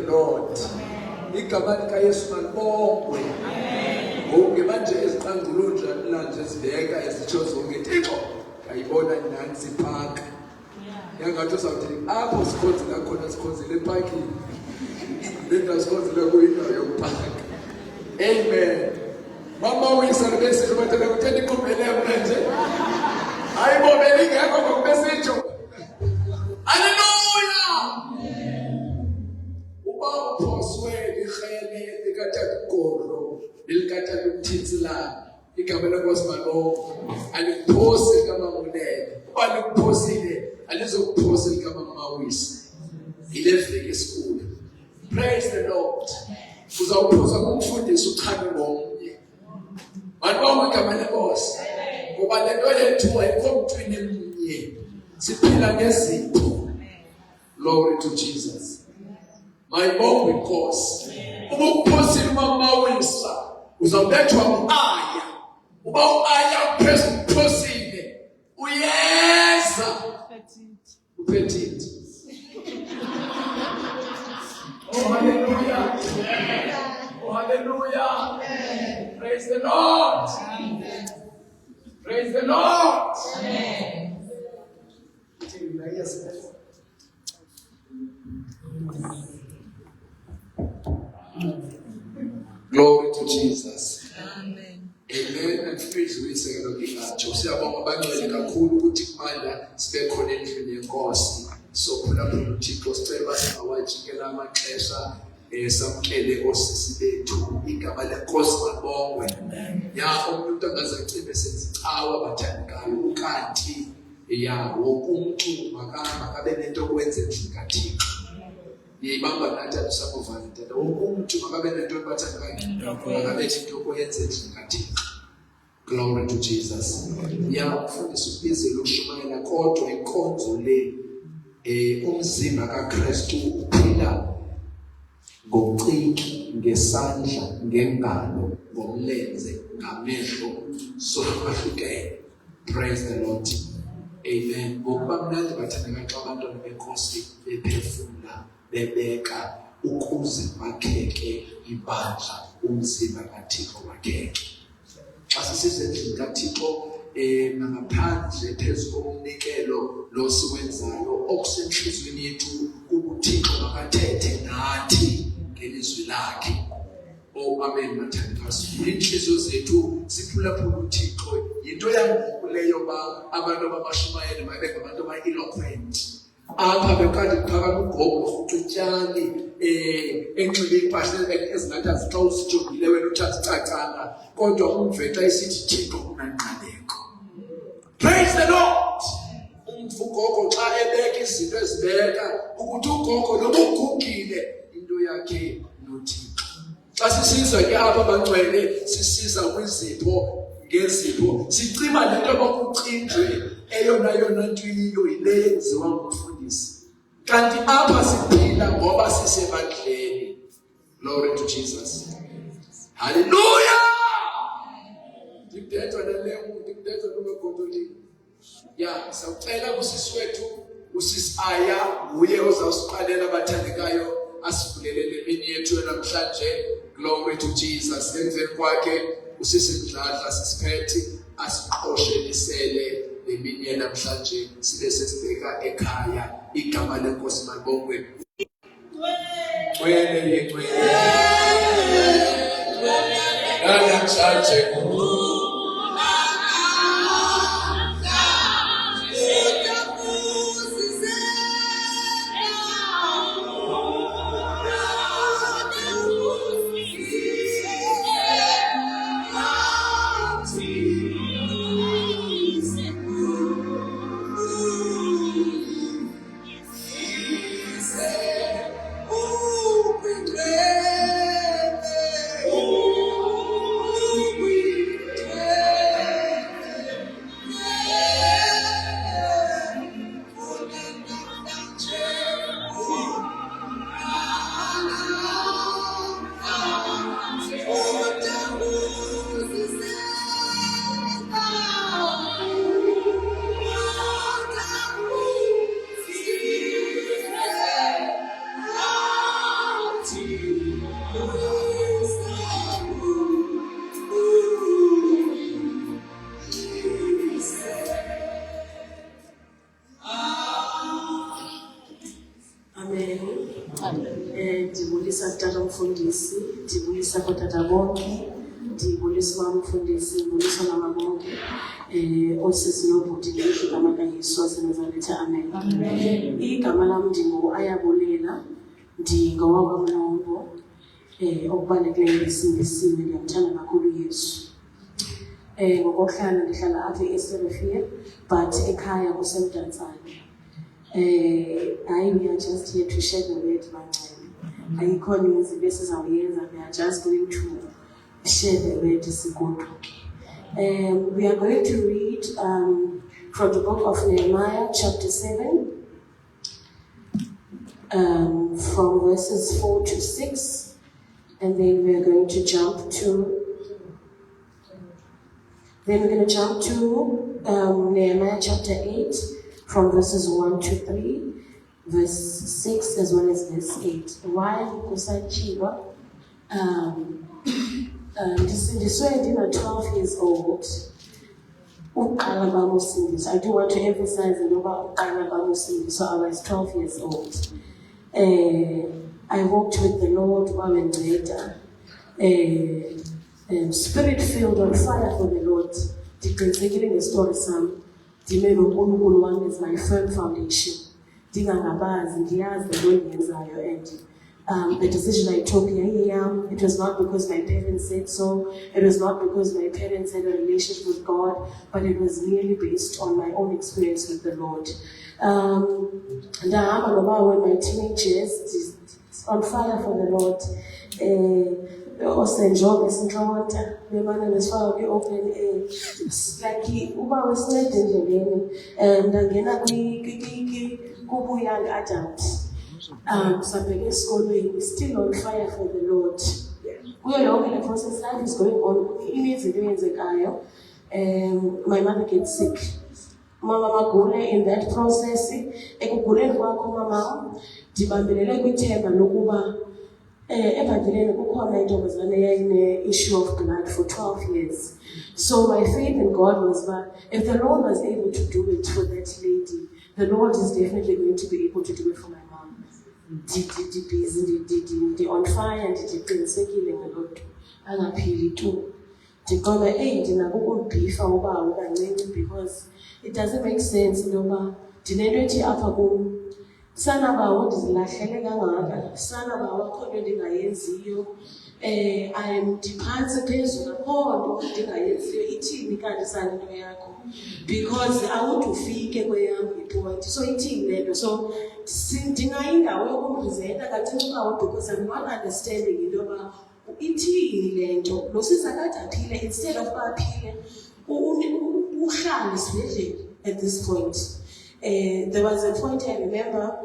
Lord. Igama likaYesu malibongwe. Ngoku manje eziqangulunja manje sibheka ezitsho zonke Thixo ayibona nansi park. Yangathi uzawuthi apho sikhonzela khona sikhonzele eparkini. Lento sikhonzela kuyindawo yokupaka. Amen. Mama uyisarabesi ubatela kutheni kuphele manje. Ayibobeli ngekho ngokubesitsho. Hallelujah. Uba uphoswe ihene likatagodlo elikathatha umthitsilana igama lenkosi malongo aliphosi kama mulele uba likuphosile alizokuphosa kama mawisi ileveke esikhulu. Praise the Lord. Uzawuphosa kumfundisi uchabe ngomnye manibonke igama lenkosi ngoba lento yethu ayikho mthweni emnye siphila ngezipho. Glory to Jesus. Mayibongwe inkosi. Uba ukuphosile uma mawisa uzawubethwa uaya. Uba uaya uphosile uyeza uphethithi. Oh hallelujah. Oh hallelujah. Praise the Lord. Praise the Lord. Glory to Jesus. Amen. Amen. Mfundisi uyisekelo ngingatsho siyabonga abangcwele kakhulu ukuthi kumanda sibe khona endlini yenkosi. Sophulaphula uThixo sicela basingawajikela amaxesha samkele osisi bethu igama lenkosi malibongwe. Ya umuntu angazacime sezicawa bathandikayo ukanti ya wokumuntu makabe nento okwenza endlini kaThixo. Yibamba nathi alusakuvala ndaba umuntu makabe nento ebathandikayo makabe into okwenza endlini kaThixo. Glory to Jesus. Ya mfundisi ubizele ukushumayela kodwa inkonzo le umzimba kaKristu uphila ngociki ngesandla ngengalo ngomlenze ngamehlo sokuhlukene. Praise the Lord. Amen. Ngokuba mnandi bathandeka xa abantwana benkosi bephefumula bebeka ukuze bakheke ibandla umzimba kaThixo wakheke. Xa sisezendlini kaThixo ngaphandle phezulu komnikelo lo siwenzayo okusenhlizweni yethu kubuThixo makathethe nathi ngelizwi lakhe. Oh amen mathandekazi. Inhliziyo zethu siphulaphula uThixo into yangoku leyo ba abantu ababashumayela mabe ngabantu aba-eloquent. Apha bekade kuphakama ugogo uCutyani enxibe impahla ezingathi azixha usijongile wena uthatha icacanga kodwa umveta isithi Thixo unanqaleko. Praise the Lord. Umvugogo xa ebeka izinto ezibeka ukuthi ugogo lokugugile into yakhe noThixo. Xa sisizwa ke apha abangcwele sisiza kwizipho ngezipho sicima lento bokucinjwe eyona ntwiliyo ile yenziwa ngumfundisi. Kanti apha siphila ngoba sisebandleni. Glory to Jesus. Hallelujah. Ndibethwa naleyo ndibethwa nomegodolini. Ya sawucela kusisi wethu usisi Aya uye ozawusiqalela abathandekayo asivulelele imini yethu namhlanje. Glory to Jesus. Emveni kwakhe usisi Mdladla sisiphethe asiqoshelisele lemini namhlanje sibe sesibheka ekhaya igama lenkosi malibongwe. Wena namhlanje Ndibulisa tata mfundisi, ndibulisa kotata bonke, ndibulisa mama mfundisi, ndibulisa mama bonke, osisi nobhuti ngegama likaYesu waseNazaretha, amen. Igama lam ndingu-Ayabulela, ndingowakwamlombo, okubalulekileyo ndisindisiwe, ndiyamthanda kakhulu uYesu. Ngokokuhlala ndihlala apha eSerafia, but ekhaya kuseMdantsane. We are just here to share the word, Mancane. Ayikho izinto esizawuyenza, we are just going to share the word isigodwa. We are going to read from the book of Nehemiah, chapter 7, from verses 4 to 6, and then we are going to jump to Nehemiah chapter 8, from verses 1 to 3, verse 6 as well as verse 8. While kusachiwa, ndisindiswe ndina 12 years old. Uqala bam usindiswa. I do want to emphasize ngoba uqala bam usindiswa. So I was 12 years old. I walked with the Lord wabendinceda. Spirit-filled, on fire for the Lord. Ndiqinisekile ngestory sam. Ndime noNkulunkulu wami as my firm foundation. Ndingangabazi, ndiyazi into endiyenzayo, and the decision I took, it was not because my parents said so, it was not because my parents had a relationship with God, but it was really based on my own experience with the Lord. Ndahamba nobawo in my teenage years, on fire for the Lord. Osenjobe esinhlonta bemana nesifaka kwi-open air, like uba wesincede endleleni, ndangena kubu-young adult, sabheke esikolweni, still on fire for the Lord. Kuyo yonke le process, life is going on, inezinto eyenzekayo. My mother gets sick, mama magule in that process. Ekuguleni kwakho mama ndibambelele kwithemba lokuba ebhayibhelini kukhona intombazane eyayine-issue of blood for 12 years. So my faith in God was that if the Lord was able to do it for that lady, the Lord is definitely going to be able to do it for my mom. Busy, on fire, ndiqinisekile ngalonto angaphili tu. Ndiqonda ndinako ukumbhifa ubawo kancinci, because it doesn't make sense intoba ndinento ethi apha kum. Sana bawo ndizilahlele kangaka, sana bawo akho nto ndingayenziyo, ndiphantsi phezulu akho nto ndingayenziyo, ithini kanti sana into yakho, because awuthi ufike kweyam ipoint, so ithini le nto. So ndingayindawo yokumpresenta kancinci bawo, because I'm not understanding into yoba ithini le nto. Lo sisa kade aphile, instead of uba aphile uhlale esibhedlele at this point. There was a point I remember,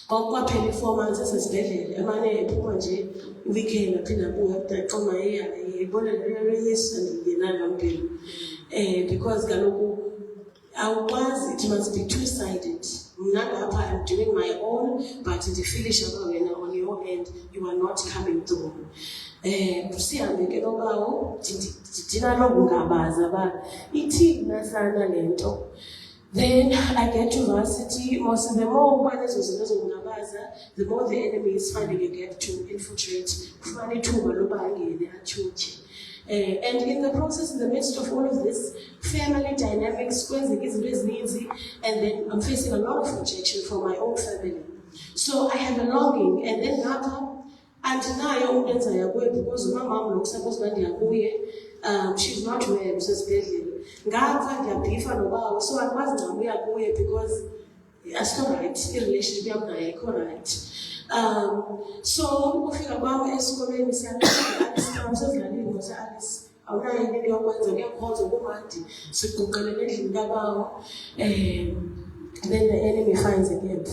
kwaphela 4 months esesibhedlele, emane ephuma nje weekend aphinda abuya ndaqoma yayibona lelo Yesu andingenalo mpilo. Because kaloku awukwazi, it must be two-sided. Mna ngapha I'm doing my own, but ndifinish apha wena on your end, you are not coming through. Sihambe ke nobawo ndinalo kungabaza ba ithina sana le nto. Then I get to varsity. The more the more the enemy is finding a gap to infiltrate. And in the process, in the midst of all of this, family dynamics, and then I'm facing a lot of rejection from my own family. So I have a longing, and then and now because my mom looks supposed to she's not well, ngapha ngiyabhifa nobawo, so akwazi ngabuya kuye because asikho right, i-relationship yami naye ayikho right. So ukufika kwami esikolweni siyasezidlalile ngose-Alice, awunayo into yokwenza, kuyakhoza kumandi siguqelele endlini kabawo. Then the enemy finds a gap.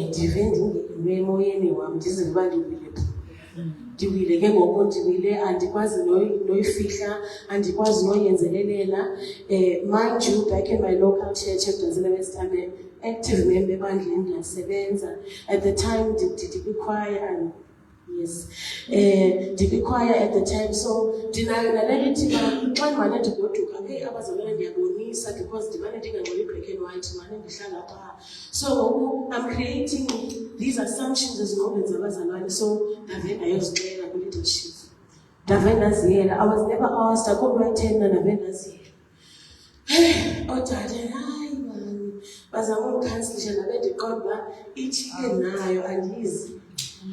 Ndive ndingenwe emoyeni wami ndizive uba ndiwile ke ngoku ndiwile, andikwazi noyifihla, andikwazi noyenzelelela. Mind you, back in my local church eBrazil West Ham, active member ebandleni ndiyasebenza. At the time did we choir and yes, did we choir at the time. So ndinayo naleli thiba xa ndimane ndigoduka abazalwane ndiyabonisa because ndimane ndingangxoli black and white, ndimane ndihlala phaa. So I'm creating these assumptions ezingqondweni zabazalwane, so ndave ndayozixela kwi-leadership. Ndave ndaziyela. I was never asked, akho nto ayithenda, ndave ndaziyela. Odade hayi mani bazama ukukhansilisha, ndabe ndiqonda uba ithike nayo andizi.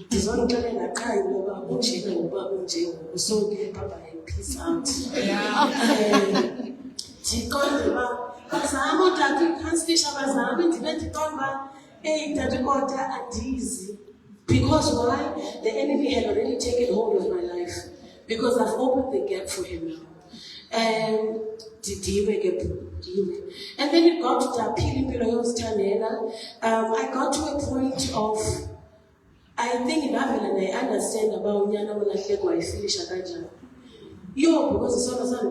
Ndizonixelela qha into yoba unjena ngokuba unjengoku, so ke bye-bye, peace out. Ndiqonda uba bazama odade ukukhansilisha, bazame ndibe ndiqonda uba dade kodwa andizi. Because why? The enemy had already taken hold of my life. Because I've opened the gap for him now. And then it got to the I got to a point of, I think I understand about Nyana Molahlekwa I finish at that. Because the son of Son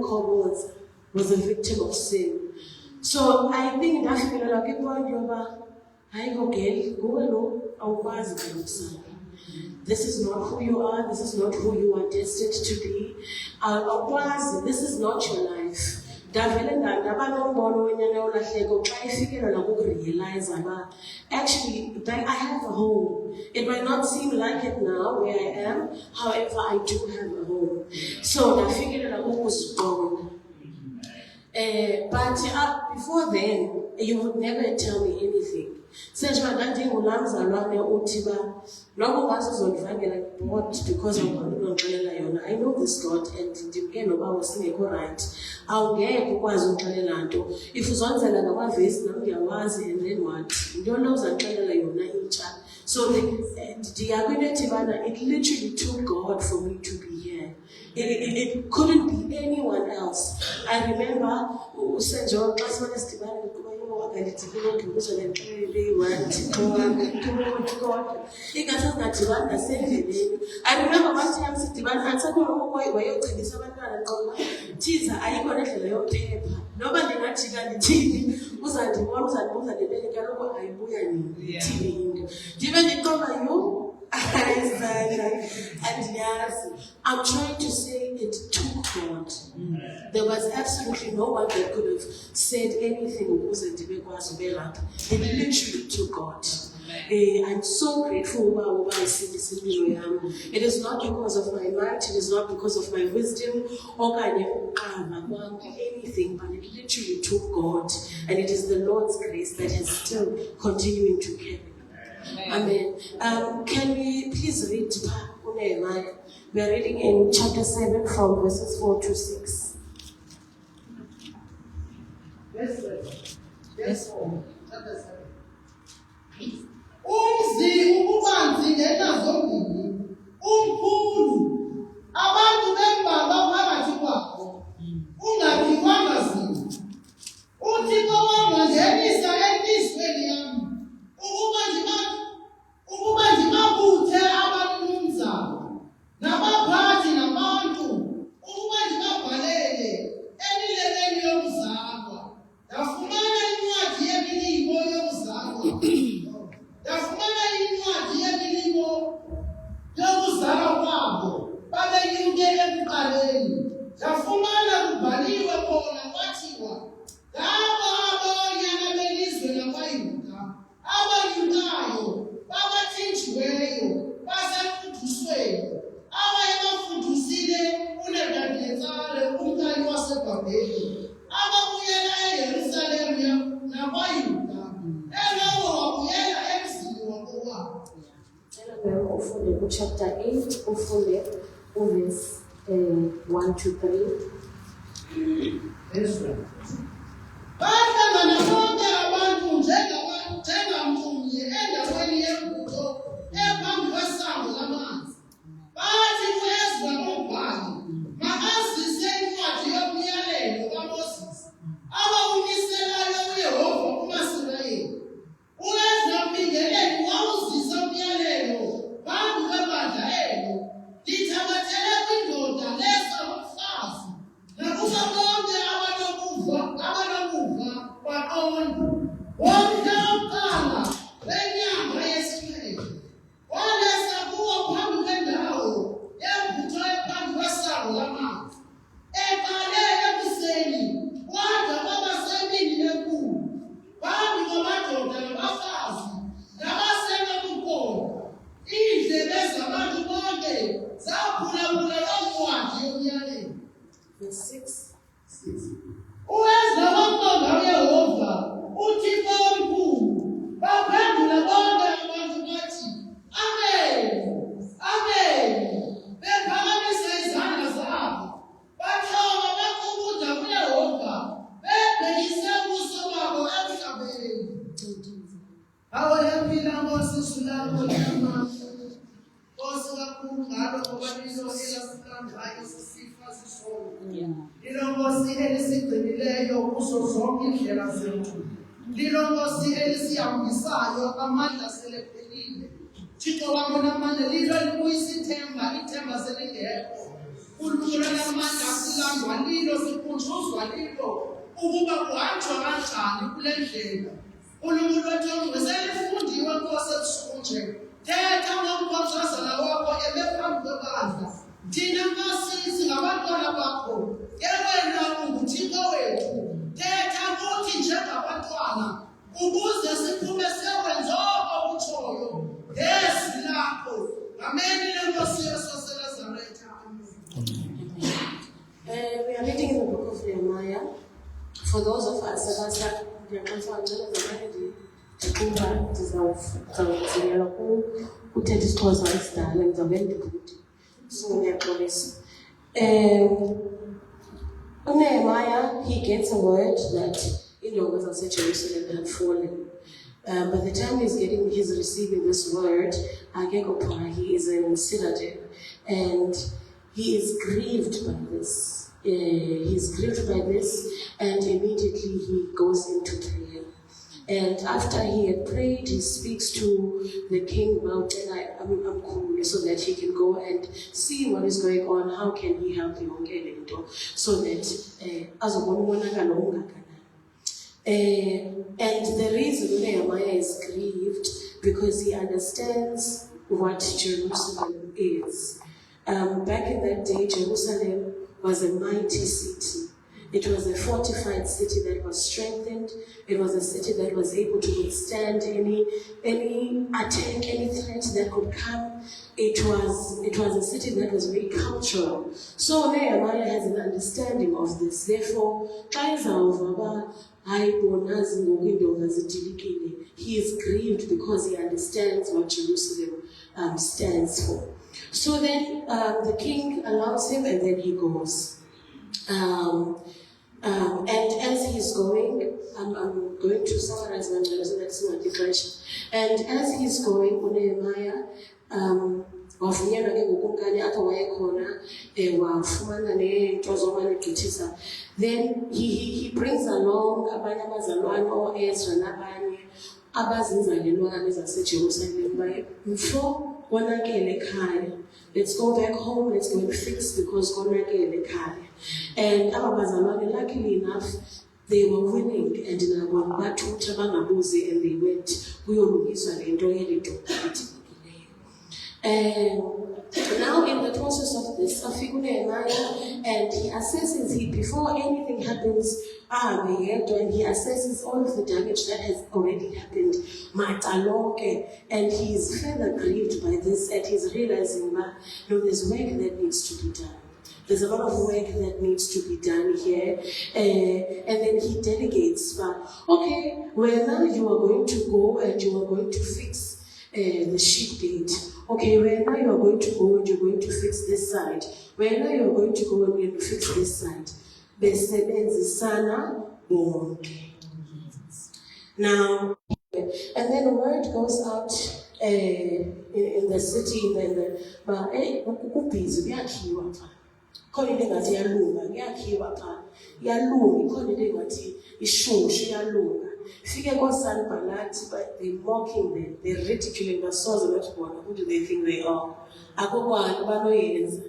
was a victim of sin. So I think that I go this is not who you are, this is not who you are destined to be. This is not your life. Actually, I have a home. It might not seem like it now where I am, however, I do have a home. So I figured out what was wrong. But before then, you would never tell me anything. Because I want I know this God and I was saying right. I'll get if and then what? You don't know so it literally took God for me to be here. It couldn't be anyone else. I remember I remember one time and yes, I'm trying to say it took God. There was absolutely no one that could have said anything. It literally took God. I'm so grateful. It is not because of my might, it is not because of my wisdom or anything, but it literally took God. And it is the Lord's grace that is still continuing to carry. Amen. Can we please read Nehemiah? We are reading in chapter 7 from verses 4 to 6. Yes, 4. Chapter 7. Umzi ububanzi ngenazombini umkhulu abantu bembalwa phakathi kwakho ungadliwanga zini uThixo wangangenisa elizweni yami ukuba ndibabuthe abanumzana nabaphathi nabantu ukuba ndibabhalele emileleni yokuzalwa ndafumana incwadi yemilimo yokuzalwa ndafumana incwadi yemilimo yokuzalwa kwabo babenyuke ekuqaleni ndafumana kubhaliwe khona kwathiwa labo abonyana belizwe lakwaYuda abanyukayo babathinjiweyo basemfudusweni abafudusile uNebukadinezari umkani waseBhabheli ababuyela eYerusalemu nakwaYuda elowo wabuyela emzini wakowabo. Ufunde chapter 8, ufunde verse 1 to 3. Bahlangana bonke abantu njengamnye endaweni yembuto ephambi kwesango lamanzi. Bathi kuEzra umbhali makazise incwadi yomyalelo kaMoses abawumiselayo uYehova kumaSirayeli. UEzra umbingeleli wawuzisa umyalelo phambi kwebandla elo lithabathele kwindoda lesa umfazi nakuso bonke abanokuva baqonde. Wonke lilo elasilandayo sisifa sisonke. Lilo Nkosi elisigcinileyo kuzo zonke iindlela zethu. Lilo Nkosi elisihambisayo amandla selephelile. Thixo wam namandla lilo elibuyisa ithemba selingekho. Ululo lamandla silandwa lilo, sikhunjuzwa lilo ukuba kuhanjwa kanjani kule ndlela. Ulungu lwethu selifundiwe Nkosi ebusuku nje. Thetha ngomkhonzazana wakho ebephambi kwebandla. Thina Nkosi singabantwana bakho. Wena unguThixo wethu. Thetha kuthi njengabantwana ukuze siphume sekwenza okutshoyo ngezwi lakho. Ngameni leNkosi Yesu waseNazaretha. We are reading in the book of Nehemiah. For those of us Nehemiah, he gets a word that Indonga of Jerusalem had fallen. By the time he's receiving this word, he is in Citadel, and he is grieved by this. He's grieved by this, and immediately he goes into prayer. And after he had prayed, he speaks to the king about, I'm cool, so that he can go and see what is going on. How can he help you? So that and the reason Nehemiah is grieved because he understands what Jerusalem is. Back in that day, Jerusalem was a mighty city. It was a fortified city that was strengthened. It was a city that was able to withstand any attack, any threat that could come. It was a city that was very cultural. So Nehemiah has an understanding of this. Therefore, he is grieved because he understands what Jerusalem stands for. So then the king allows him, and then he goes. And as he's going, I'm going to summarize my letter so that's not digression. And as he's going, Nehemiah, then he brings along let's go back home, let's go and fix because and luckily enough, they were willing and they went. And now in the process of this, and he assesses before anything happens, and he assesses all of the damage that has already happened, and he is further grieved by this, and he's realizing that there's work that needs to be done. There's a lot of work that needs to be done here. And then he delegates, okay, well now you are going to go and you are going to fix the sheep gate. Okay, well now you are going to go and you're going to fix this side. Well now you are going to go and you're going to fix this side. Now, and then word goes out in the city, khona into engathi iyalunga kuyakhiwa pha iyalunga ikhona into engathi ishushu iyalunga fike koSanballat, but they mocking them, they ridiculing basoze bathi bona who do they think they are akokwani banoyenza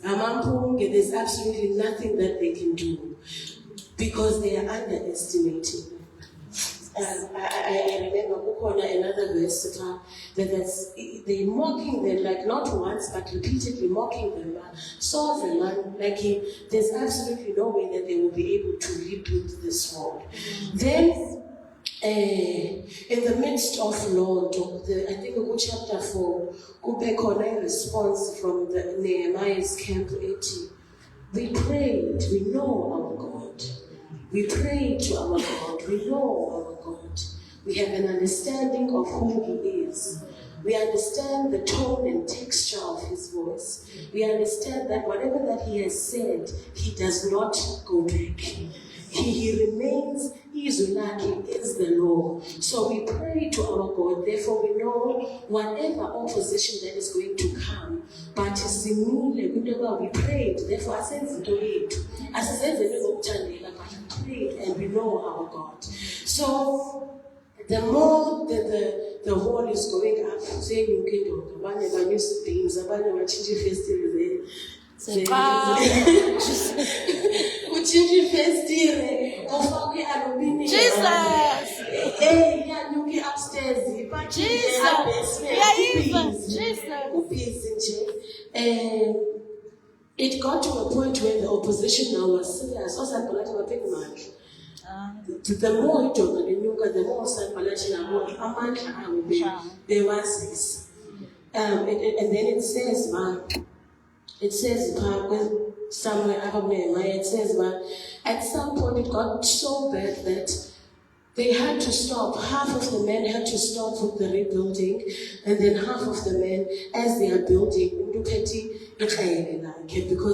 amampunge. There's absolutely nothing that they can do because they are underestimating. I remember another verse that's they mocking them, like not once but repeatedly mocking them. Sovereign man, there's absolutely no way that they will be able to rebuild this world. Then in the midst of Lord, I think in chapter 4, a response from the Nehemiah's camp 80. We prayed, we know our God. We pray to our God. We know our God. We have an understanding of who He is. We understand the tone and texture of His voice. We understand that whatever that He has said, He does not go back. He remains, He is the law. So we pray to our God. Therefore we know whatever opposition that is going to come, but simile kwinto yokuba we prayed, therefore asenze into yethu. Asizenze into zokuthandela, but we prayed and we know our God. So the more the wall is going up, saying you can do abanye banyusa beams, abanye batshintsha ifestile utshintsha ifestile ufake i-aluminium. Yanyuke upstairs ubhizi nje. It got to a point where the opposition now was serious. Osambalathi baphethe amandla. The more ijonga lenyuka, the more osambalathi nabo amandla abo bewazisa. And then it says somewhere up there, it says at some point it got so bad that they had to stop. Half of the men had to stop with the rebuilding, and then half of the men, as they are building, because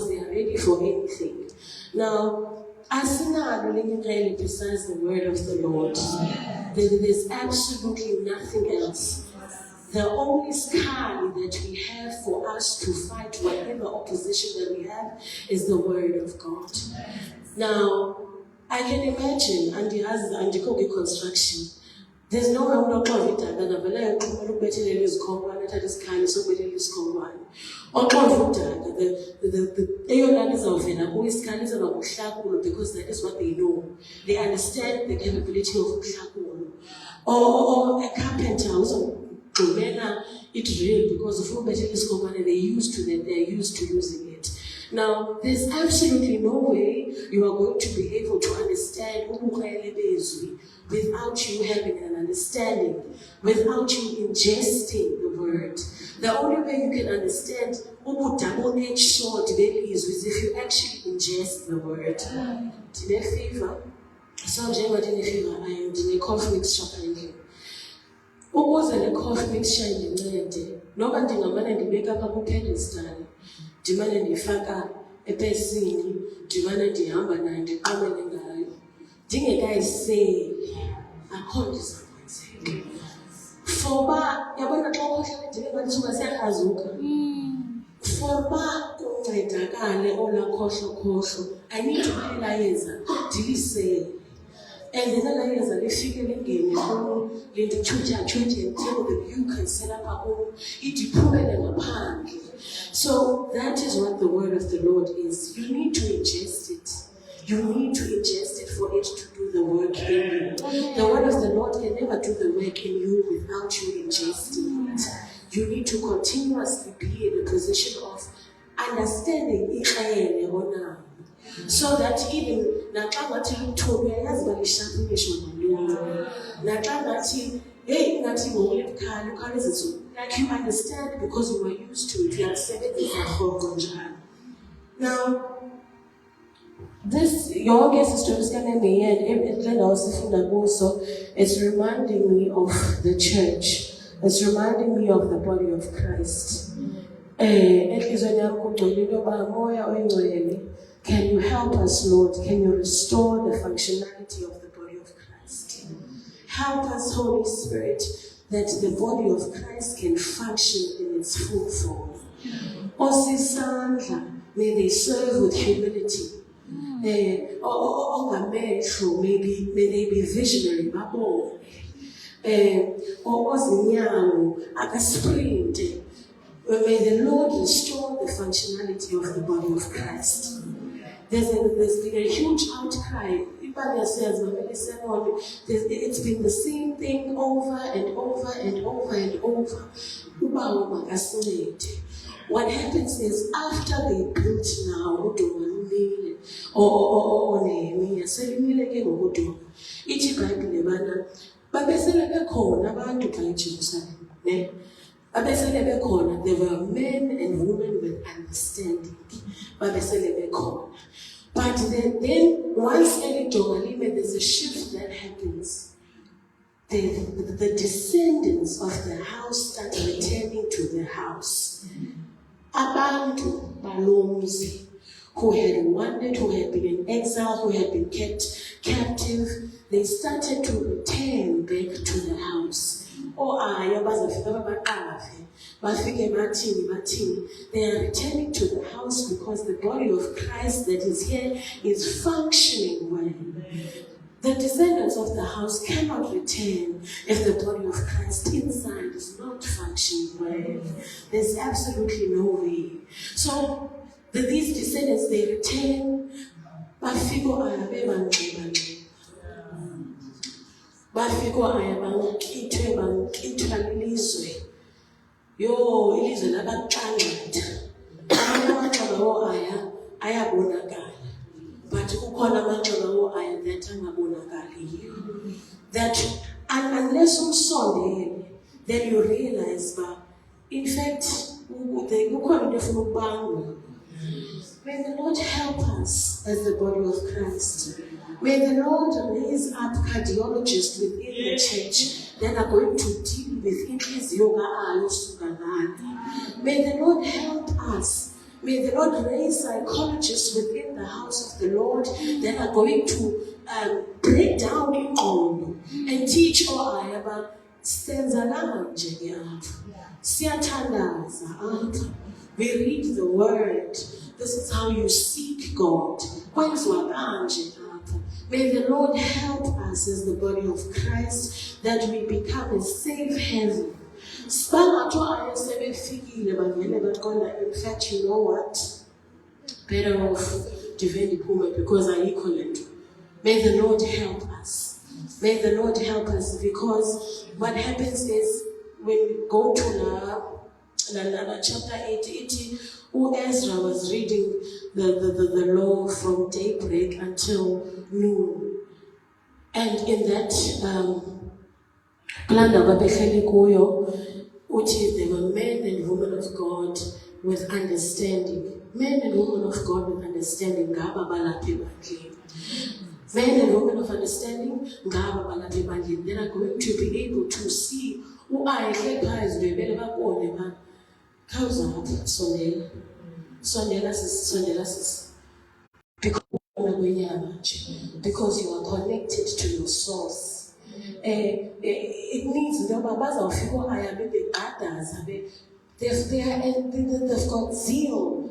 they are ready for anything. Now, besides the word of the Lord, there's absolutely nothing else. The only sky that we have for us to fight whatever opposition that we have is the word of God. Now, I can imagine, and the construction, there's no way I'm not going to because that is what they know. They understand the capability of or a carpenter also. It's real because of they're used to that, they're used to using it. Now, there's absolutely no way you are going to be able to understand without you having an understanding, without you ingesting the word. The only way you can understand double-edged sword is if you actually ingest the word. Tine fever. So njengoba tine fever, I am in a cough mixture ending. Ukuze le cough mixture indincede, noba ndingamane ndibeka apha ku-pedestal, ndimane ndifaka epesini, ndimane ndihamba nayo, ndiqamele ngayo, ndingekayiseli, akho nto izawukwenzeka. For uba, yabona xa ukhohlela ndingathi uba siyakrazuka. For uba kuncedakale olaa khohlo, I need to pay layeza, ndilisele. And then I realized that if you can engage home, let the church and tell them you can set up a home, it depends upon. So that is what the word of the Lord is. You need to ingest it. You need to ingest it for it to do the work in you. The word of the Lord can never do the work in you without you ingesting it. You need to continuously be in a position of understanding so that even like you understand because you are used to it. You accept it. Now, this your guest stories can in the end. It's reminding me of the church. It's reminding me of the body of Christ. Can you help us, Lord? Can you restore the functionality of the body of Christ? Help us, Holy Spirit, that the body of Christ can function in its full form. May they serve with humility. May they be visionary. May the Lord restore the functionality of the body of Christ. There's been a huge outcry. It's been the same thing over and over and over and over. What happens is after they built now, or Nehemiah, there were men and women with understanding. But then once there's a shift that happens. The descendants of the house start returning to the house. Abantu balomzi, who had wandered, who had been in exile, who had been kept captive, they started to return back to the house. aya bazafika babaqaphe bafike bathini. They are returning to the house because the body of Christ that is here is functioning well. The descendants of the house cannot return if the body of Christ inside is not functioning well. There's absolutely no way. So these descendants, they return. Bafiko aya bankithwa lilizwe. Ilizwe labaqanqatha. Amanxeba wo-aya ayabonakala. But kukhona amanxeba wo-aya that angabonakaliyo. That unless usondele, then you realize that, in fact, kukhona into efuna ukubangwa. May the Lord help us as the body of Christ. May the Lord raise up cardiologists within the church that are going to deal with inhliziyo ka-aya usunganani. May the Lord help us. May the Lord raise psychologists within the house of the Lord that are going to break down ingqondo and teach o-aya about senza kanje ke apha. Siyathandaza apha. We read the word. This is how you seek God. Kwenziwa kanje apha. May the Lord help us as the body of Christ that we become a safe haven. In fact, you know what? Better off Divendipuma because I equal it. May the Lord help us. May the Lord help us, because what happens is when we go to chapter 18, Ezra was reading the law from daybreak until noon. And in that there were men and women of God with understanding. Men and women of God with understanding. Men and women of understanding, they are going to be able to see because you are connected to your source. It means they've got zeal,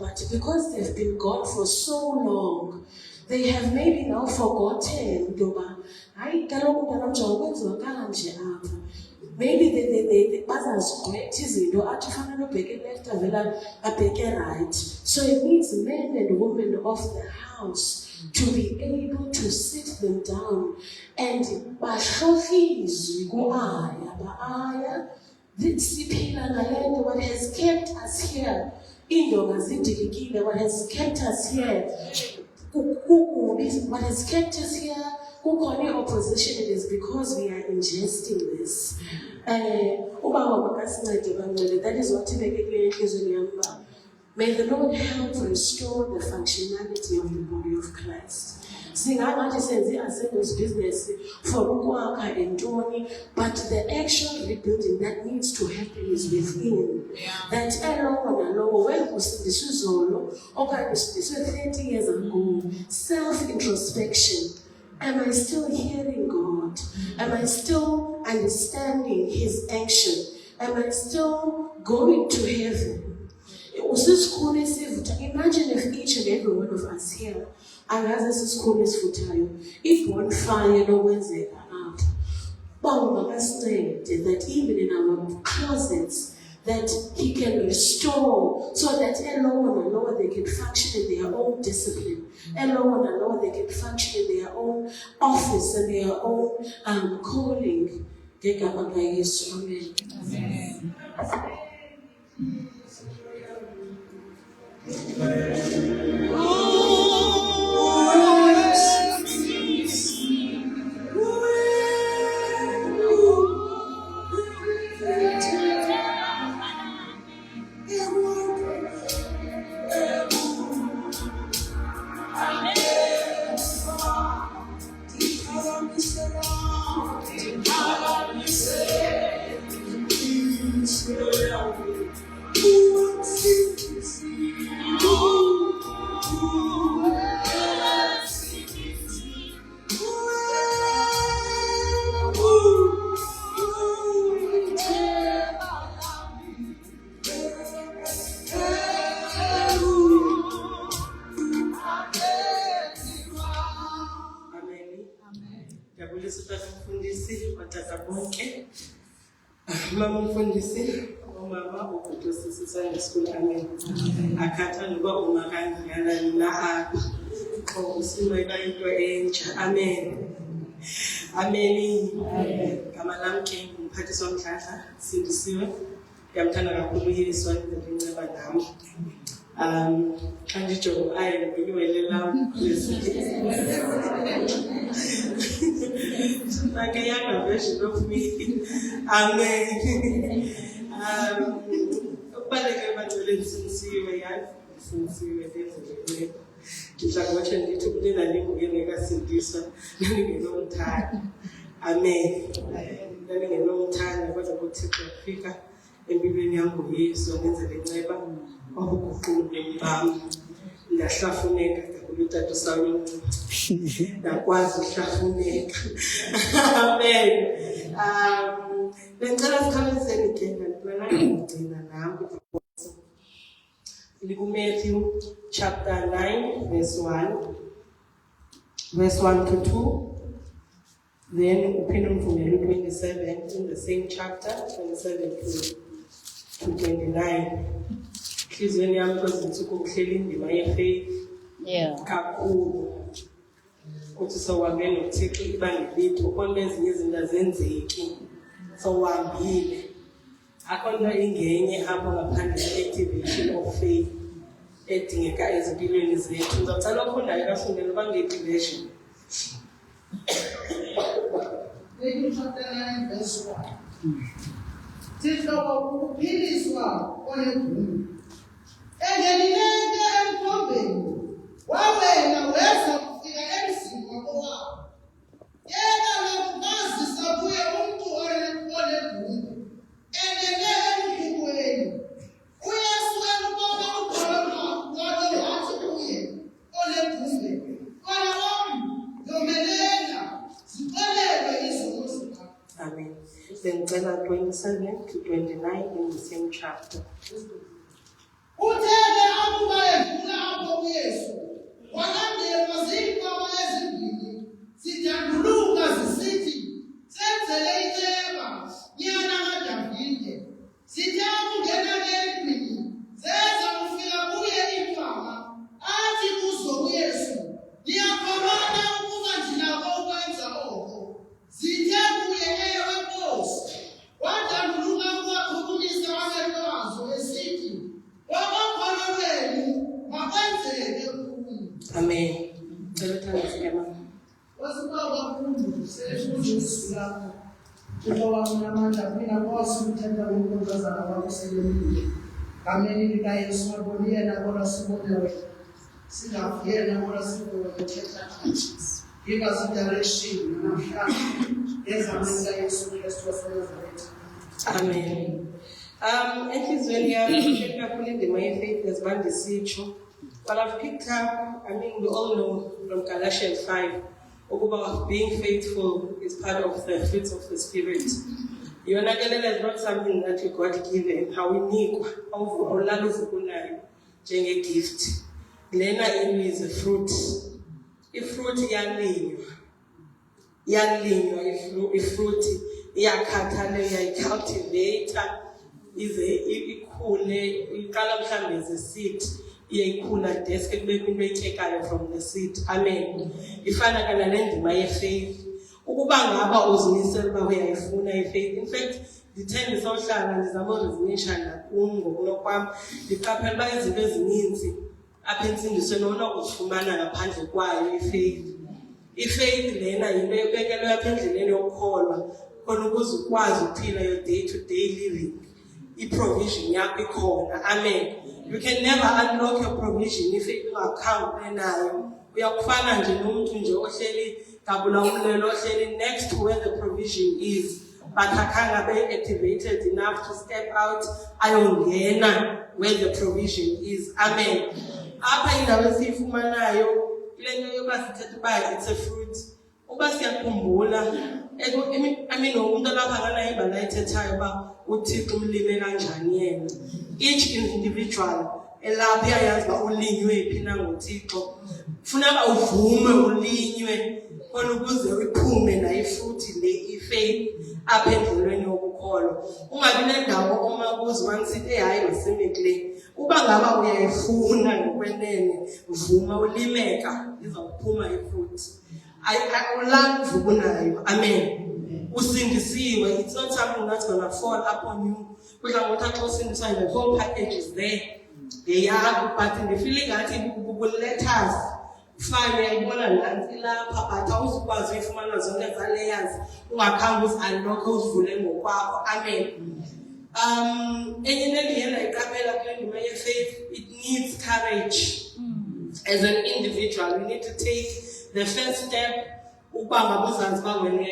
but because they've been gone for so long, they have maybe now forgotten. Maybe they left right. So it needs men and women of the house to be able to sit them down and what has kept us here, what has kept us here, what has kept us here, opposition, it is because we are ingesting this. That is what may the Lord help restore the functionality of the body of Christ. Singangathi senze assemblies business for ukwakha entoni, but the actual rebuilding that needs to happen is within. That elowo when kusindiswa izolo okanye kusindiswe 30 years ago, self-introspection. Am I still hearing God? Am I still understanding His action? Am I still going to heaven? Imagine if each and every one of us here, if one fire that even in our closets, that He can restore, so that alone they can function in their own discipline, alone they can function in their own office and their own calling. Amen. Mama Mfundisi, umama ubhuti Sunday School, amen. Akhatha noba uma kanjani na apha. Usimeka into entsha, amen. Amen. Gama lami ke umphathisi womdladla Sindisiwe. Ngiyamthanda kakhulu uYesu wayenceba nami. Xa ndijonga ayi ngiwele lami like a younger version of me. Amen. Ukubaleka ebantwini Sindisiwe yazi Sindisiwe ndenzele. Ngizakwathi ndithi kulena linguye ngekasindiswa nangingenomthanda. Amen. Nangingenomthanda kodwa kuThixo ufika empilweni yami ngoYesu ngenzele inceba okuguqule bami. Ndahlafuneka kakhulu uTata Saul. Ndakwazi ukuhlafuneka. Amen. Bengicela sikhawulezeni igenda ndiplana ngigcina nami. Matthew chapter 9 verse 1 to 2. Then open Mvumelo 27 in the same chapter 27 to 29. Inhliziyweni yami kwezinsuku ngihleli indima yefaith kakhulu. Kuthi sohambe noThixo ibanga lethu ukubona ezinye izinto azenzeki. Sowahambile. Akhona ingenye apha ngaphandle activation of faith edingeka ezimpilweni zethu. Ngicela ufundayo kafundele bange-activation. Matthew chapter 9 verse 1. Thixo wakuphiliswa onebhumi. Engelileke emkhombeni, wawela weza kufika emzini wakowabo. Yena nokumazisa kuye umuntu onebhumi. Engene emkhukweni. UYesu ekubona ukholo ngalo wathi kuye onebhumi. Mfana wami, yomelela, ziqalelwe izono zakho. Amen. Then 27 to 29 in the same chapter. Uthele akuba edlula apho uYesu, walandelwa ziinkomo ezimbili, zidanduluka zisithi, senzele inceba, nyana kaDavide. Zithe ukungena endlwini, zeza kufika kuye imfama, athi kuzo uYesu, "Niyakholwa ukuba ndinako ukwenza oko?" Zithe kuye, "Ewe Nkosi." Wadanduluka ukuwachukumisa amehlo azo esithi, "Ngokokholo lwenu makwenzeke kuyo." Amen. Cela uthandise mama. Wasibaba kakhulu sesizwe lakho. Uba wamnamandla phina Nkosi uthetha ngonkosazana wakho selomile. Ngameni likaYesu ngabona yena kodwa sibone wena. Singavuyela kodwa sibone uthetha nathi. Give us a direction namhlanje. Ezameni kaYesu Kristu waseNazaretha. Amen. Enhliziyweni yami kakhulu indima yefaith nezibandisitsho. But I've picked up, we all know from Galatians 5, about being faithful is part of the fruits of the Spirit. Yonakelelela is not something that you got given. How we need, gift. Lena is a fruit. Ifruit iyalinywa ifruit iyakhathalelwa icultivate ize ikhule iqala mhlambe as a seed iyayikhula desk ekubeka into etyekayo from the seed. Amen. Ifana kana nendima yefaith ukuba ngaba uzimisela uba uyayifuna ifaith. In fact ndithemba sohlala ndizama urezinisha nakum ngokunokwam ndiqaphela uba izinto ezininzi apha entsindisweni onokuzifumana ngaphandle kwayo ifaith. Ifaith lena yinto ebekelwe apha endleleni yokukholwa khona ukuze ukwazi ukuphila your day to day living. I-provision yakho ikhona. Amen. You can never unlock your provision if you account enayo. Uyakufana nje nomuntu nje ohleli gabula umlelo ohleli next to where the provision is, but akanga be activated enough to step out ayongena where the provision is. Amen. Apha indawo esifumanayo lento yoba sithetha uba it's a fruit. Uba siyakhumbula umuntu lapha ngana ibala ethethayo uba uThixo umlime kanjani yena. Each individual elapha yayazi uba ulinywe phi na nguThixo. Funeka uvume ulinywe khona ukuze iphume na ifruit le faith apha endleleni yokukholwa. Ungabi nendawo oma kuzo wansithi hayi masimekle. Uba ngaba uyayifuna ngokwenene vuma ulimeka izawuphuma ifruit. Ayulanga uvukunayo. Amen. Usindisiwe. It's not something that's going to fall upon you. Kudla ngokuthi xa usindiswa, the whole package is there. They are, but in the feeling that it will let us find uyayibona nansi lapha but awuzukwazi uyifumana zonke za layers ungakhange uzi-unlock uzivule ngokwakho. Amen. Enye into endiyena iqaphela kule ndima ye-faith, it needs courage. As an individual, you need to take the first step. Ukuba ngabuzazi uba wena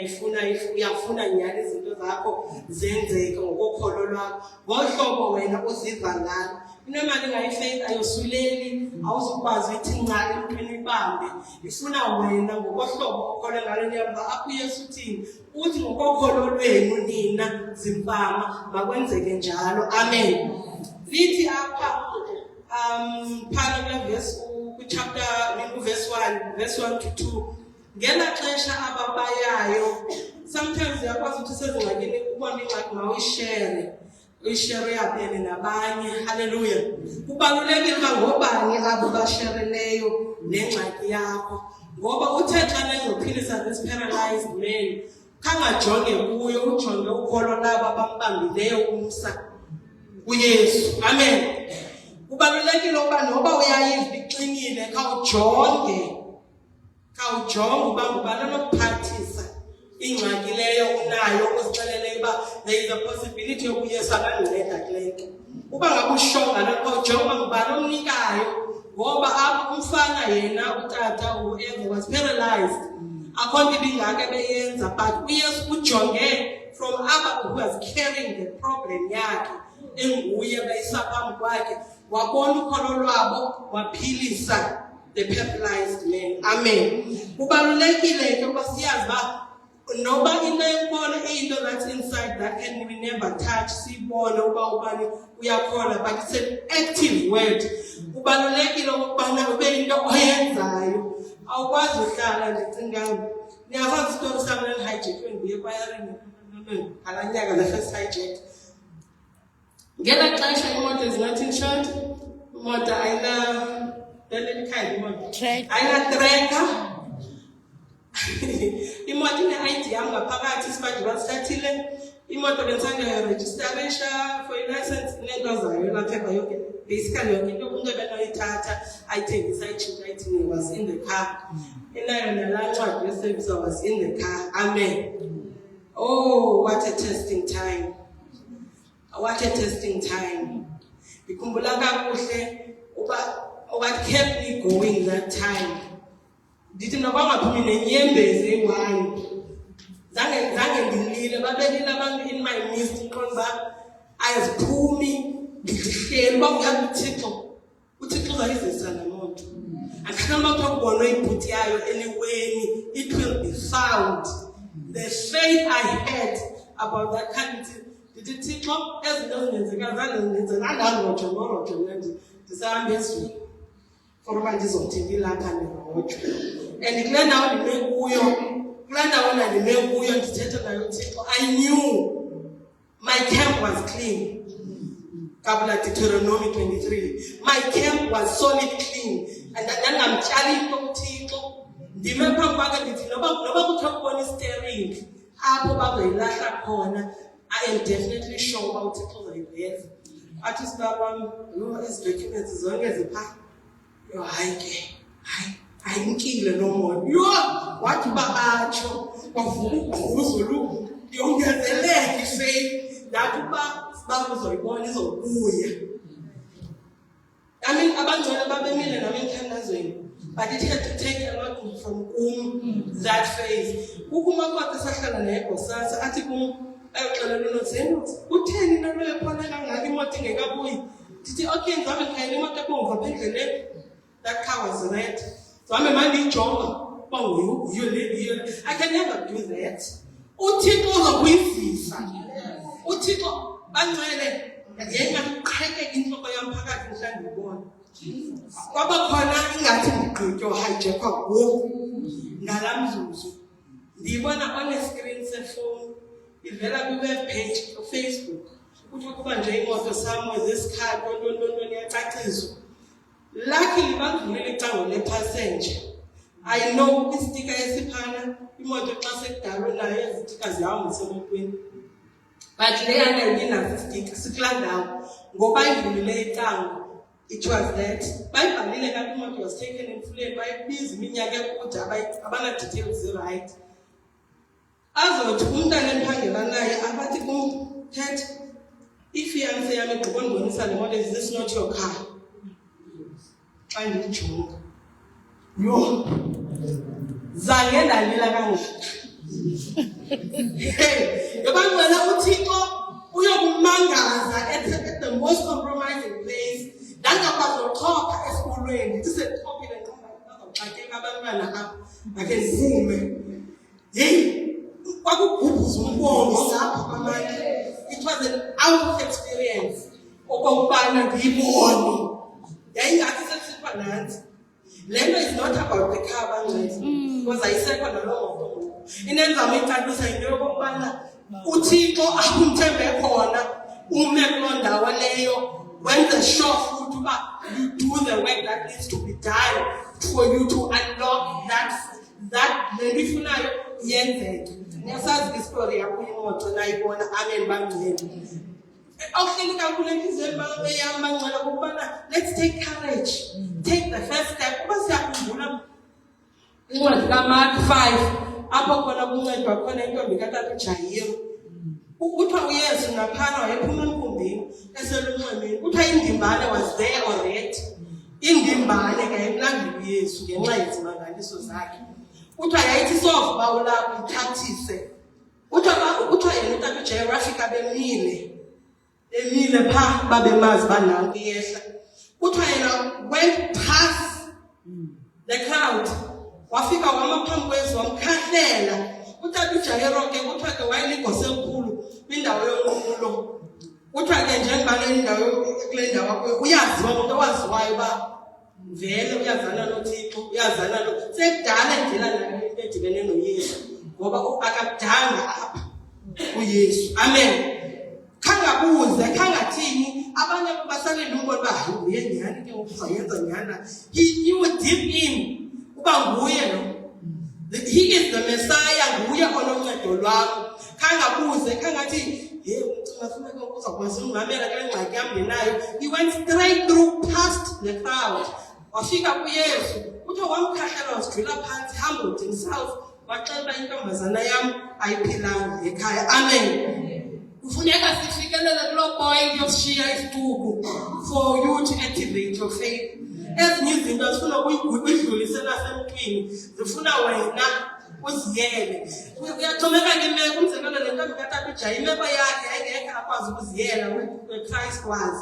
uyafuna nyhani izinto zakho zenzeke ngokokholo lwakho ngohlobo wena uziva ngalo. Inomali ngayi-faith ayosuleli, awuzukwazi ithi nca emntwini ibambe. Ifuna wena ngokohlobo okhole ngalo. Niyamba apho uYesu uthini? Uthi ngokokholo lwenu nina zimfama makwenzeke njalo. Amen. Lithi apha phana kule verse chapter verse 1 to 2. Ngela xesha ababayayo, sometimes uyakwazi ukuthi sezingxakini ubona ingxaki mawuyishare yapene nabanye. Hallelujah. Kubalulekile uba ngobani abo bashareleyo nengxaki yakho, ngoba uthe xa nezophilisa this paralyzed man khangajonge kuyo, ujonge ukholo labo abambambileyo umsa kuYesu. Amen. Kubalulekile uba noba uyayiva iqinile khawujonge uba ngubani onokuphathisa ingxaki leyo unayo, uzixelele uba there is a possibility yokuYesu abandinceda kule nto. Uba ngabe ushonga lapho ujonga ngubani omnikayo, ngoba apho umfana yena utata whoever was paralyzed akho nto ibingake beyenza, but uYesu ujonge from aba who was carrying the problem yakhe enguye beyisa phambi kwakhe, wabona ukholo lwabo waphilisa the paralyzed man. Amen. Kubalulekile ke uba siyazi uba noba into enkona into that's inside that can we never touch, siyibone uba ubani uyakhola, but it's an active word. Kubalulekile ukubana ube into oyenzayo, awukwazi uhlala ndicinga niyazazi isitori sami hijack ndiye kwayarini ngala nyaka the first hijack. Ngela xesha imoto is not insured, imoto ayina tracker. Imoto ine-ID yam ngaphakathi, isibaji basithathile. Imoto bendisanderejistarisha for i-license neento zayo laphepha yonke, basically yonke into umntu ebenoyithatha ayithengisa ayitshintsha ayithini, was in the car. Inayo nalaa ncwadi yeservice, was in the car. Amen. Oh, what a testing time. What a testing time. Ndikhumbula kakuhle what kept me going that time. Ndithi noba ngaphumi nenyembezi eyi-1 zange ndilile, babelile abantu in my midst qonda uba aziphumi ndihleli uba uyazi uthixo uzayizisa le moto. Andikhanamba kuthiwa kubonwe ibhuti yayo elikweni, it will be found. The faith I had about that kind, ndithi thixo ezinto zingenzeka zandenzenza ndandangojongojo ndisahambe ezweni for uba ndizothi ndilapha ndirojwe. And kule ndawo ndime kuyo ndithetha nayo uthixo, I knew my camp was clean. Kabula Deuteronomy 23. My camp was solid clean. And ndangamtyali into uthixo. Ndime phambi kwakhe ndithi noba kuthiwa kubona i-steering apho bazoyilahla khona, I am definitely sure uba uthixo uzayiveza. Athi sibaba wami, ezi documents zonke zipha. Yo hayi ke, ayimkile lo moto. Yo wathi babatsho bavuka ugquzulu yongezeleke ifaith ndathi uba sibaba uzoyibona izobuya. I mean abangcwele babemile nami emthandazweni, but it had to take a lot from that faith. Ukuma kwakhe sahlala nayegosasa athi ayixelela uNozeni utheni nalo yaphona kangaka imoto ingekabuyi. Ndithi okay ngizabe ngikhayela imoto ebomvu apha endleleni. That car was red. So I'm a man in Jonga. I can never do that. Uthixo uzokuyivisa. Uthixo bangcwele yenga uqheke inhloko yami phakathi mhlawumbe ngibona. Kwaba khona ingathi ngigqitywa hijackwa ngoku ngalamzuzu. ndiyibona on a screen sefowuni ivela kwi-web page Facebook ukuthi kuba nje imoto somewhere this car ntontoni yacaciswa. Luckily bandivulele icango lepassenger. I know istika esiphana imoto xa sekudalwe nayo ezitika zihamba semotweni. But leyana yinazo istika sikulaa ndawo ngoba ivulile icango. It was that bayibhalile ka imoto was taken in full bayibiza iminyaka ekude abana details right. Azothi umntana emphangela naye abathi kumthethe ifiance yami egqiba ndibonisa le moto, is this not your car? Xa ndiyijonga yo zange ndalila kangaka. Yobangcwele uThixo uyokumangaza at the most compromising place. Ndangakwazi nochopha esikolweni ndisetophile nqabaxakeka abantwana apha ake zivume. Hey, kwakugubhuza umbongo lapha kwamanye. It was an out experience okokubana ndiyibone. Yayingathi sesipha nansi. Le nto is not about the car bangcwele because ayisekho naloo moto. Inenzama icacisa into yokokubana uThixo akumthembe khona ume kuloo ndawo leyo wenze sure futhi uba you do the work that needs to be done for you to unlock that le nto ifunayo yenzeke. Ngiyasazi istory yakho imoto nayibona amen bangcwele. Awuhleli kakhulu enhliziyweni yami bangcwele ukubana let's take courage, take the first step. Kuba siyakhumbula incwadi kaMark 5 apho khona kuncedwa khona intombi katata uJayiro. Kuthiwa uYesu naphana wayephuma emkhumbini eselunxwemeni. Kuthiwa indimbane was there already. Indimbane kayimlandeli uYesu ngenxa yezimangaliso zakhe. Kuthiwa yayithi sovuba ulapho ithathise. Kuthiwa yena utata uJayiro wafika bemile pha babemazi bananku iyehla. Kuthiwa yena went past the crowd wafika wama phambi kwezu wamkhahlela. Utata uJayiro ke kuthiwa ke wayeligosa elikhulu kwindawo yonqulo. Kuthiwa ke njengoba le ndawo kule ndawo uyaziwa umuntu owaziwayo uba vele uyazana noThixo, uyazana sekudala endlela nayo into edibene noYesu ngoba akadanga apha uYesu. Amen. Khangabuze khangathini abanye basalela umbona ba uye nyani ke ukuzayenza nyana. He knew deep in uba nguye lo. He is the Messiah, nguye ononcedo lwakho. Khangabuze khangathi hey ngicela ke ukuzakwazi ungamela kule ngxaki yambenayo. He went straight through past the crowd. Wafika kuYesu uthe wamkhahlela wazijula phansi humbled himself waxela intombazana yami ayiphilanga ekhaya. Amen. Kufuneka sifikelele kuloo point yoshiya isituku for you to activate your faith. Ezinye izinto zifuna ukuyidlulisela semntwini, zifuna wena uziyele. Uyaxhomeka ngemeko. Umzekelo le ntombi katata uJayiro imeko yakhe ayingekho akwazi ukuziyela with Christ was.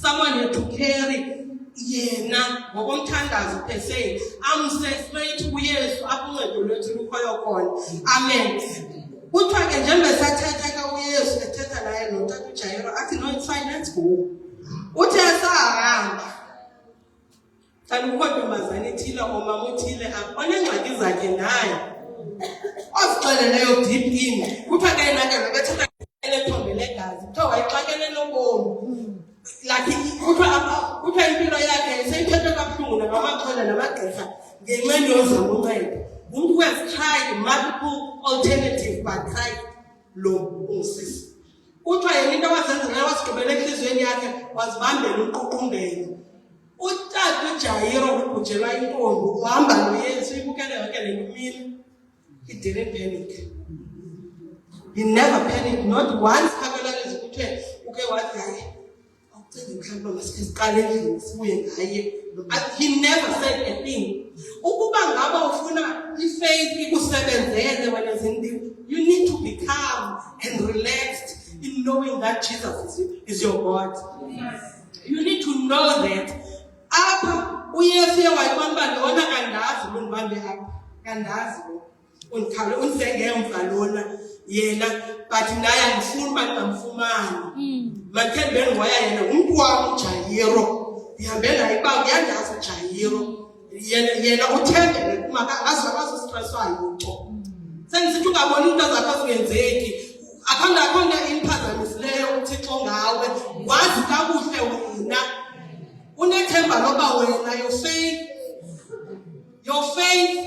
Someone had to carry yena ngokomthandazo per se amse straight kuYesu apho uncedo lwethu lukhoyo khona. Amen. Kuthiwa ke njengoba sathetha uYesu ethetha naye notata uJayiro athi no it's fine, let's go. Uthe sahamba kanti kukho ntombazana ithile omama uthile apha onengxaki zakhe naye ozixeleleyo deep in. Kuthiwa ke yena ke bethetha elethombe legazi kuthiwa wayixakene nobomi like kuthiwa impilo yakhe seyiphethe kabuhlungu nabamaxhola namagqirha ngenxeni yozama uncedo. Umntu who has tried multiple alternatives but tried lo usisi. Kuthiwa yena into wazenzela wasigqibela enhliziyweni yakhe wazibambela uququngelo. Utata uJayiro ubhujelwa intombi uhamba noYesu ibukele yonke le mini. He didn't panic. He never panicked, not once. Kabalalize kuthiwe uke wathi hayi awucinge mhlawumbe masike siqale endlini sibuye ngaye. He never said a thing. Ukuba ngaba ufuna ifaith ikusebenzele wena zindini, you need to be calm and relaxed in knowing that Jesus is your God. You need to know that apha uYesu wayibamba lona kandazi lungibambe apha kandazi lo undikhale unsengemva lona yena but naye angifuni uba ndingamfumani. Mathembeni ngoya yena umntu wam uJayiro ndihambe naye uba uyandazi uJayiro yena uthembele kumakazi akazostreswa yinto. Sengisithi ungaboni into zakho zingenzeki. Akhona imphazamisileyo uThixo ngawe. Wazi kakuhle wena. Unethemba loba wena your faith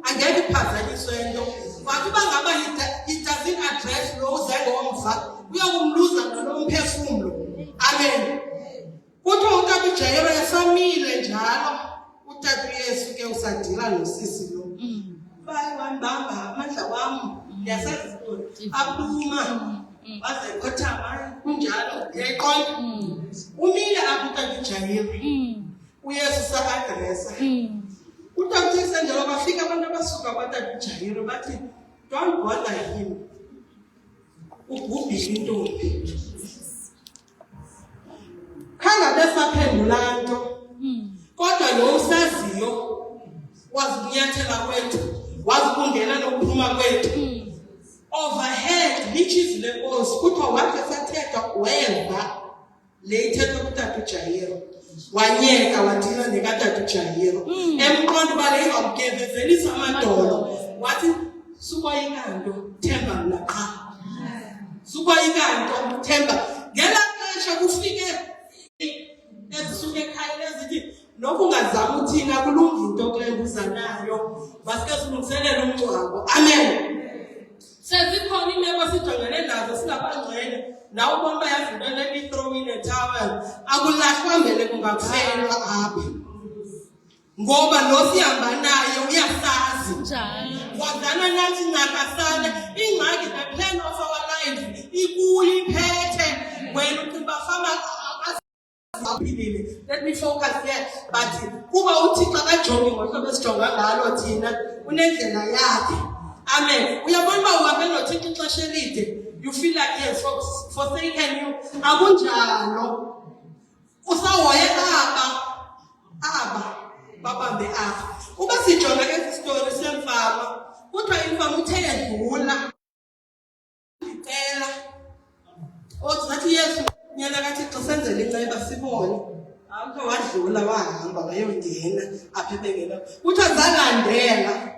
angeke iphazanyiswe nto. Wathi bangaba he doesn't address lo uzengomva. Uyakumluza nomphefumulo. Amen. Kuthiwa uTata uJayiro esamile njalo. Utata uYesu ke usadila nosisi lo. Wambamba amandla wami ndiyasazi aphuma waze khothama kunjalo uyayiqonda umile apho uTata uJayiro uYesu sa-adresa uTata uSenjalo bafika abantu abasuka kwaTata uJayiro bathi don't bother him ubhubhile intombi khangabe saphendula nto kodwa lo usaziyo wazikunyathela kwethu wazikungena nokuphuma kwethu overhead lichizwi lenkosi kuthiwa wathi esathetha weva le ithetha kuTata uJayiro wanyeka wadila nekaTata uJayiro emqondo bale izamgevezelisa amadolo wathi sukoyikanto themba mna qha sukoyikanto themba ngela xesha kufike ezisuke ekhaya ezithi nokungazama uthina kulunga into kule mbuzanayo basike silungiselela umngcwabo amen sezikhona imeko sijongene nazo singabangcwele nawe ubona bayazi into le throw in a towel akulahlwa mbele kungakufelwa apha ngoba lo sihamba naye uyasazi njani wazana nathi nakasana ingxaki the plan of our life ikuyi phethe wena uqimba fama. Let me focus there. But kuba uThixo kajongi ngohlobo esijonga ngalo thina unendlela yakhe. Amen. Uyabona uba uhambe noThixo ixesha elide you feel like yes forsaken you akunjalo usahoye aba babambe apha uba sijonga esi story semfama kuthiwa imfama uthe yadlula icela othi Yesu nyana kaThixo senzele inceba sibone awukho wadlula wahamba wayongena apha ebengena kuthiwa zalandela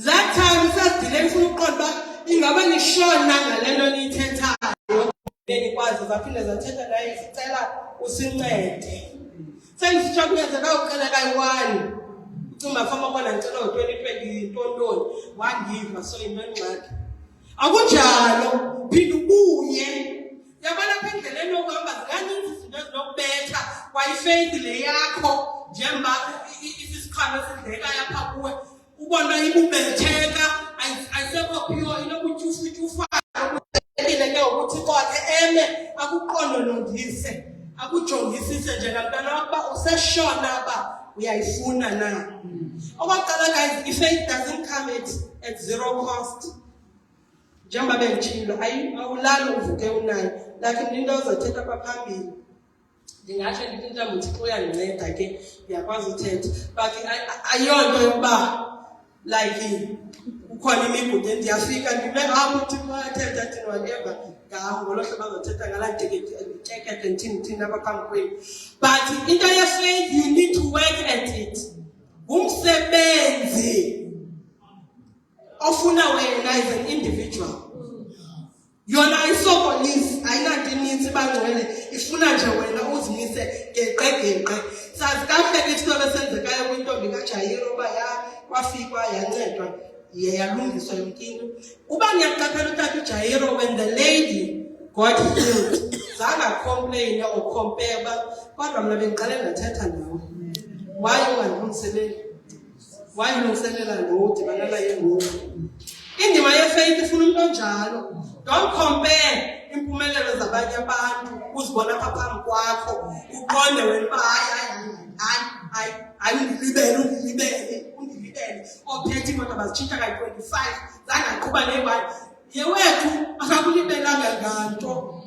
that time sasidile ngifuna uqonda uba ingaba nishona ngale nto niyithethayo benikwazi zaphinde zathetha naye sicela usincede sengisitsho kuyenzeka uqela kayi-1 ucimba fama kwana ngicela ngo-2020 ntontoni wangiva so into engxaki akunjalo phinde ubuye yabona apha endleleni yokuhamba zikaninzi izinto ezinokubetha kwayifaith le yakho njengoba isisikhalo esidlekayo apha kuwe ubona ibubetheka ayisekho pure inokutyufutyufayo kubalulekile ke ukuthi kodwa eme akuqondolondise akujongisise njengamntwana wakuba useshona uba uyayifuna na. Okwaqala guys, faith doesn't come at zero cost. Njengoba bengitshilo awulali uvuke unayo lakini into ozothetha kwaphambili ndingatsho ndithi mhlawumbi uThixo uyandinceda ke uyakwazi uthetha but ayonto yokuba like ukhona imigudu ndiyafika ndibe apho uThixo uyathetha thina whatever ngawo ngolo hlobo bazothetha ngalaa tekete ndithini apha phambi kwenu but into ye-faith you need to work at it ngumsebenzi ofuna wena as an individual yona ayisokolisi ayinanto inintsi bangcwele ifuna nje wena uzimise geqe sazi kahle ke isitolo esenzekayo kwintombi kaJayiro uba kwafikwa yancedwa yalungiswa yonke into uba ngiyaqaphela uTata uJayiro when the lady got healed zanga complain or compare kodwa mna bengiqale ndathetha nawe why ulungiselela lo udibana naye ngoku indima ye-faith ifuna umuntu onjalo. Don't compare impumelelo zabanye abantu uzibona apha phambi kwakho uqonde wena uba hayi undilibele ophethe kodwa bazitshintsha kayi-25 zangaqhuba newayi yewethu akakulibelanga nganto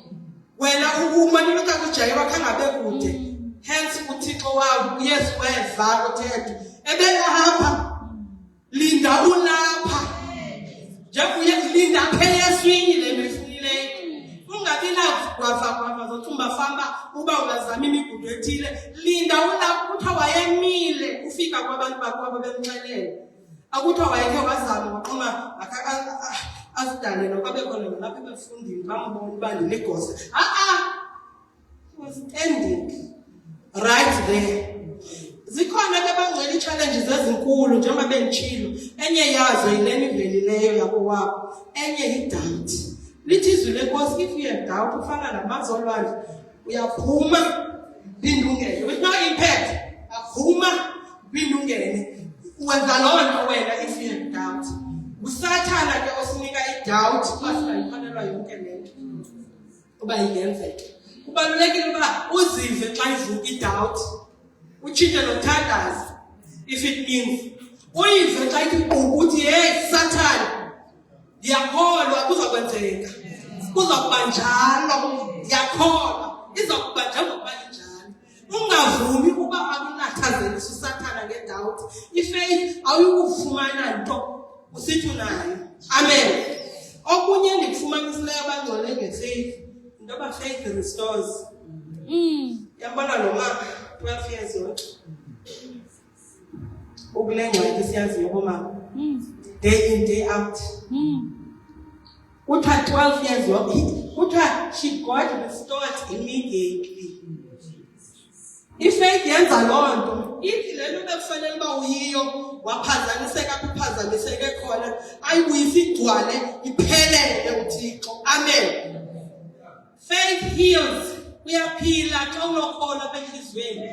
wena umane uTata uJayiro khangabe kude hence uThixo wawo uYesu weva kuthetha ebelapha linda ulapha njengokuye linda pheyeswini le mifunileyo ungabi nagwava zothumba famba uba ungazama imigudu ethile linda ulapha kuthiwa wayemile ufika kwabantu bakwabo bemxelela akuthiwa wayekhe wazama waqoma azidale nokabe khona lapha ebefundini bambona uba ndinegosa. He was standing right there. Zikhona ke bangcwele challenges ezinkulu njengoba benditshilo. Enye yazo yileni ivelileyo yabo wabo. Enye yi-doubt. Lithi izwi lenkosi, if you have doubt ufana namanzi olwandle uyaphuma uphinde ungene. With no impact. Aphuma uphinde ungene. Wenza loo nto wena if you have doubt. Usathana ke osinika i-doubt basuka ifanelwa yonke lento uba ingenzeka. Kubalulekile uba uzive xa ivuka i-doubt. Uchinge nokuthandaza if it means uyive xa ithi ukuthi hey Satan ndiyakholwa kuzokwenzeka kuzokuba njalo ndiyakholwa izokuba njengokuba injalo. Ungavumi uba akunathazelisa usathana nge-doubt. Ifaith awuyukufumana nto usithi unayo. Amen. Okunye ndikufumanisileyo abangcwele ngefaith into yoba faith restores. Yabona lo mama 12 years old. Ukule ngcwele siyaziyo bomama. Day in day out. Utha 12 years old. Utha she got restored immediately. Ifaith yenza loo nto. Ithi le nto bekufanele uba uyiyo waphazamiseka kuphazamiseke khona ayibuyise igcwale iphelele uThixo. Amen. Faith heals. Uyaphila xa unokholwa apha enhliziyweni.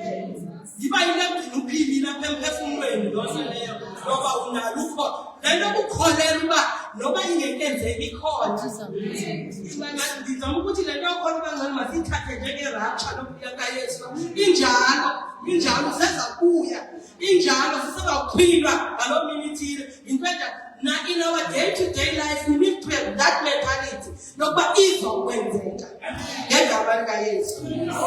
Yiba yinto egcina uphilile apha emphefumlweni loo nto leyo ngoba unalo ukho. Le nto ukukholela uba noba ingekenzeki ikhona. Ndizama ukuthi le nto yokholwa ubangcwele masiyithathe njenge-rapture lokubuya kaYesu. Injalo sezakuya. Injalo sisezawuphilwa ngaloo mini ithile. In fact, in our day-to-day life, we need to have that mentality. Nokuba izokwenzeka ngendaba kaYesu.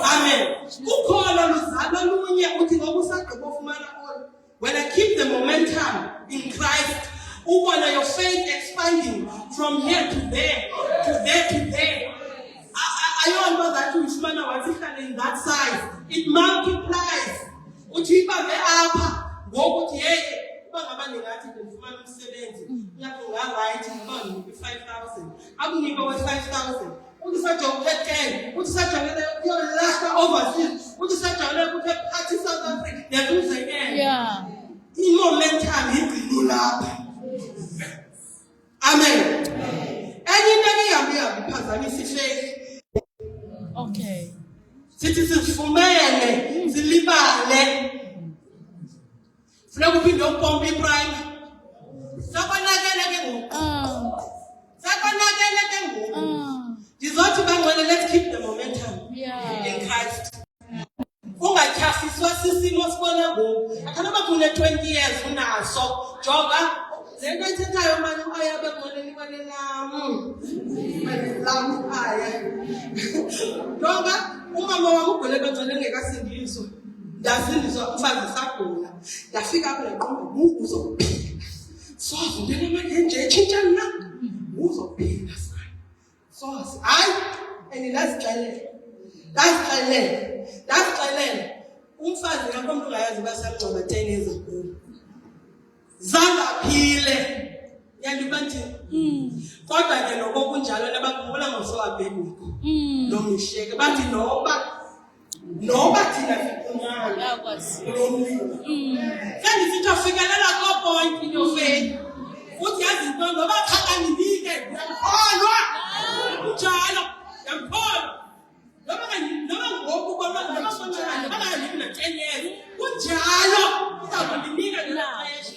Amen. Ukholo luzalwa lunye uthi ngoba usagqiba ufumana olo. When I keep the momentum in Christ, ubona your faith expanding from here to there, to there to there. I don't know that you fumana wathi in that size. It multiplies. Uthi ibabe apha ngokuthi hey bangaba ningathi ngifumana umsebenzi lapho ngaright ngibona ngibe 5,000 akunika we 5,000 uthi sajawule 10 uthi sajawule uyolahla overseas uthi sajawule kuthe party South Africa yakuzekela Yeah. Momentum igcino lapha. Amen. Enye into eyihambi iphazamisa ifaith. Okay. Sithi sifumene silibale. Funeka uphinde upompe iprime. Sakonakele ke ngoku. Sakonakele ke ngoku. Ndizothi bangcwele, let's keep the momentum in Christ. Ungatyhafiswa sisimo sibona ngoku. Akanoba kune 20 years unaso. Jonga le nto ethethayo manje aya bangcwele libane lam aya. Jonga umama wami ugule bangcwele engekasindiswa. Ndasindiswa umfazi sagula. Ndafika apha eqomba uzophila. Soze njengamanje nje etshintsha na. Uzophila sana. Soze hayi endinazixelele. Ndazixelele. Umfazi ngakho umuntu ungayazi basangcwaba 10 years ago. Zangaphile. Yandibathi kodwa ke lokho kunjalo nabakhumbula ngosowabheniko. Nomisheke bathi noba thina sikhumana Yakwazi. kulomlilo. Sendisithi afikelela ko point in your faith. Uthi yazi into ngoba cha ngibike ngiyakholwa. Njalo ngiyakholwa. Noma ngoku bona nabasonjana bangayibi na 10 years. Kunjalo uzakundimika ngelaxesha.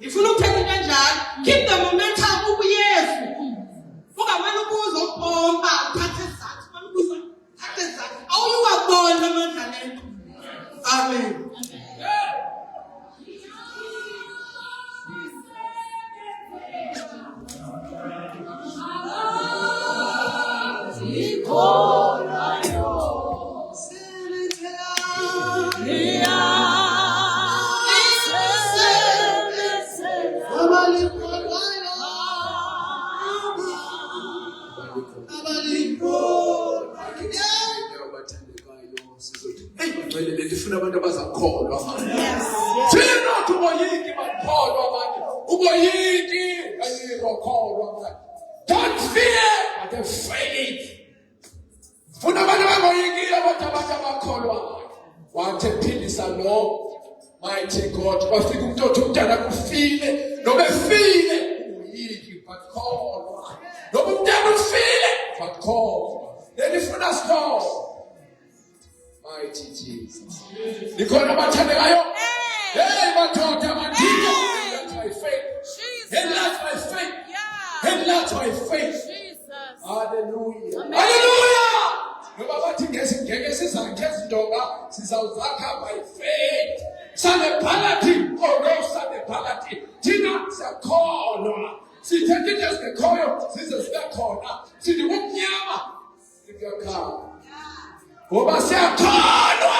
Ifuna ukuthetha kanjalo. Keep the momentum kuYesu. Ungamane ukuza ukupompa uthathe izathu manukuza uthathe izathu. Awuyuwabona amandla lento. Amen. Ndifuna abantu abazakholwa. Thina ungoyiki bakholwa abanye. Ungoyiki ayikholwa abanye. Don't fear but have faith. Funa abantu bangoyiki abantu abakholwa. Wathi philisa lo mighty God. Wafika umuntu othi umntana kufile, noma efile ungoyiki bakholwa. Noma umntana ufile bakholwa. Lelifuna sikholwa. Mighty Jesus. Nikhona bathandekayo? Hey, madoda mandiko. That's my faith. That's my faith. That's my faith. Hallelujah. Hallelujah. Ngoba bathi ngeke sizakhe izindoba sizawuzakha by faith. Sane phakathi orosane phakathi. Thina siyakholwa. Sithethe into ezingekhoyo size sibekhona. Sithi kumnyama siyakhala. Ngoba siyakholwa.